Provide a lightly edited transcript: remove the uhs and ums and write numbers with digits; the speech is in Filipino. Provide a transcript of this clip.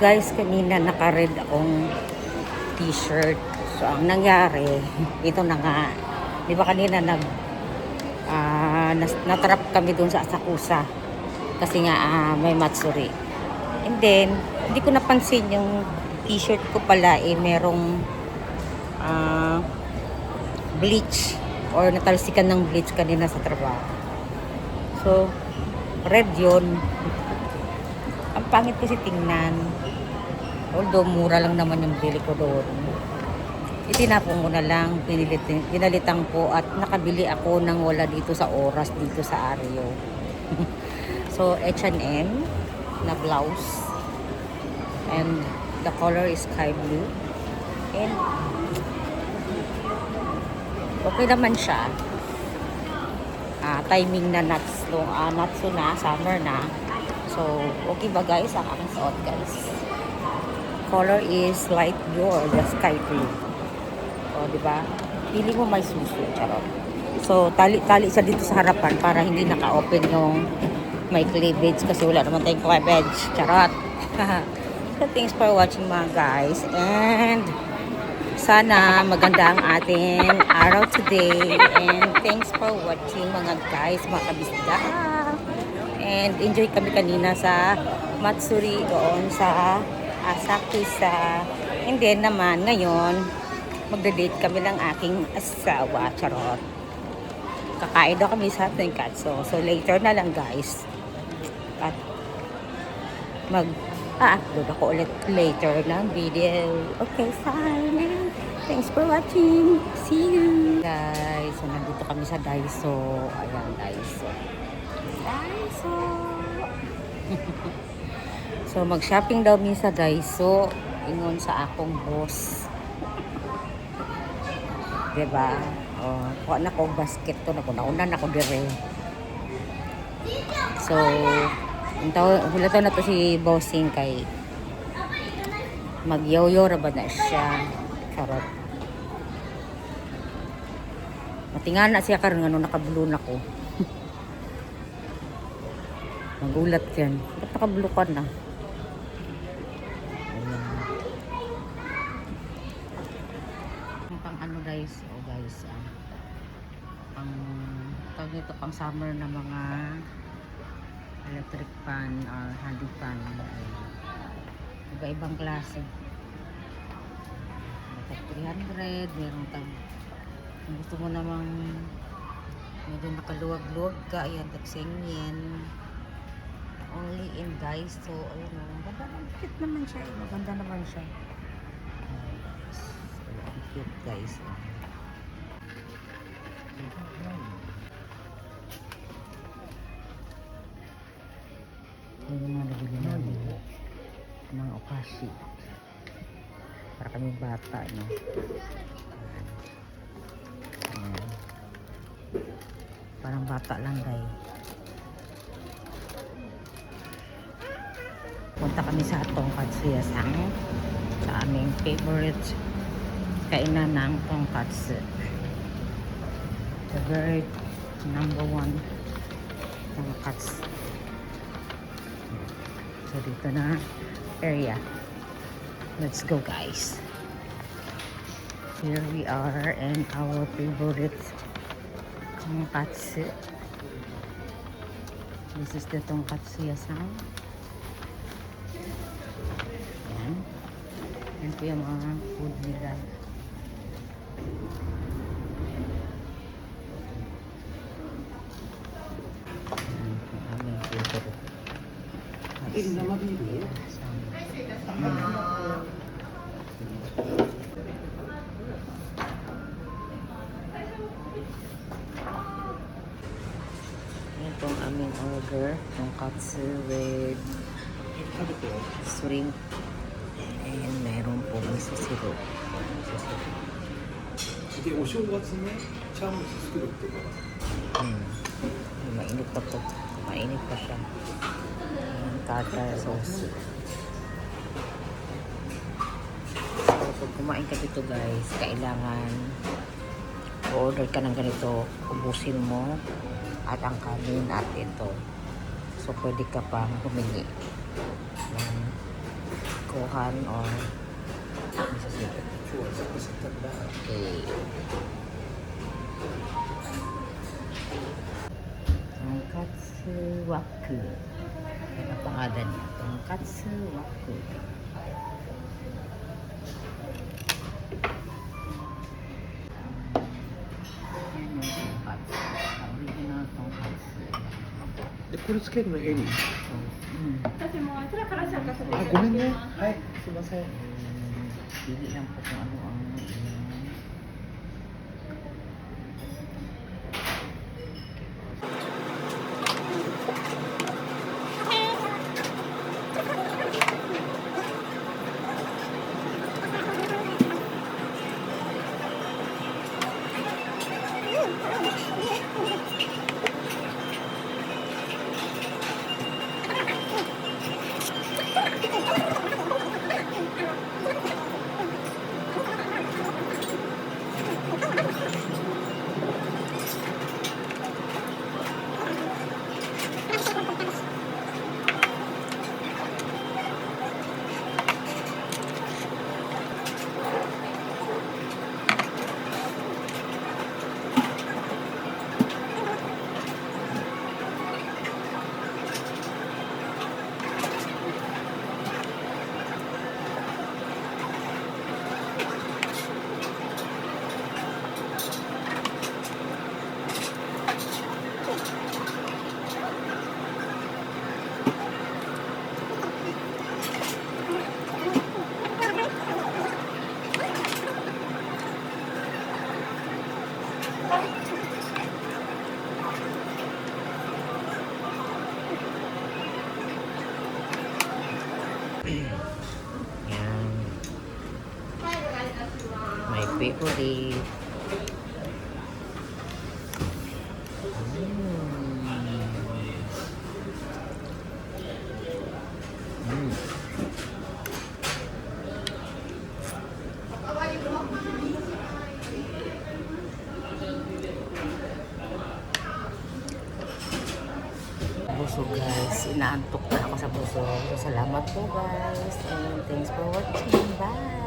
guys, kanina naka-red akong t-shirt. So ang nangyari, ito na nga. Di ba kanina natrap kami dun sa Asakusa. Kasi nga may matsuri. And then, hindi ko napansin yung t-shirt ko pala merong bleach or natalsikan ng bleach kanina sa trabaho. So, red yun. Ang pangit kasi tingnan. Although mura lang naman yung bili ko doon. Itinapon ko na lang, pinalitan ko at nakabili ako ng wala dito sa oras dito sa Areo. So H&M na blouse. And the color is sky blue. And okay naman siya. Timing na natsu na, summer na. So, okay ba guys ang aking suot guys? Color is light blue or the sky blue. O, diba? Pili mo may suso. Charot. So, tali siya dito sa harapan para hindi naka-open yung may cleavage kasi wala naman tayong cleavage. Charot. So, thanks for watching mga guys. And sana maganda ang ating araw today. And thanks for watching mga guys, mga kabisda. And enjoy kami kanina sa Matsuri doon sa Asakusa. And then naman ngayon, magde-date kami ng aking asawa. Charot. Kakain daw kami sa Tenkatsu. So later na lang guys. At mag-upload ako ulit later ng video. Okay, fine. Thanks for watching. See you. Guys, so nandito kami sa Daiso. Ayan, Daiso. So mag-shopping daw mi sa Daiso ingon sa akong boss. Diba? Oh, kuha na ko basket to na ko nauna na ko dire. So hulata na to si bossing kay magyoyo ra ba na siya. Charot. Matingan na siya karon ngano nakablo na ko. Magulat yan. Ba't nakablukan na? Ayan. Pang ano guys? Oh guys. Pang tawag nito pang summer na mga electric fan or handy fan. Iba-ibang klase. Tag 300. Meron tag kung gusto mo namang medyo nakaluwag-luwag ka. Ayan, tag 100 yen. Only in guys. So, ayun o. Maganda naman. Cute naman siya. Maganda naman siya. So, cute guys. Ayun yung mga nabili namin. Mga okashi. Para kami bata, no? Ayan. Parang bata lang guys. Punta kami sa Tonkatsu Yasang, sa aming favorite kainan ng Tonkatsu. The very number one Tonkatsu. So dito na area. Let's go guys. Here we are in our favorite Tonkatsu. This is the Tonkatsu Yasang. Yan po yung mga food nila. Aming favorite. Yan po ang aming order. Tonkatsu with shrimp. And meron po miso syrup. Mainit pa to. Mainit pa siya. Tartar sauce. So, pag kumain ka dito guys, kailangan order ka ng ganito, ubusin mo at ang kanin at ito. So, pwede ka pang humingi ng Kohan or okay. Tonkatsu Waku. Ano ang pangalan niya? Tonkatsu Waku. Yan yung tonkatsu. Original tonkatsu. で、これつけるのエリ。うん。私もあちらから参加させていたあ、だきます。ごめんね。はい、すいません。 Pili lang po kung ano ang yan. My favorite. Busog guys, inaantok na ako sa busog. So, salamat po guys and thanks for watching. Bye!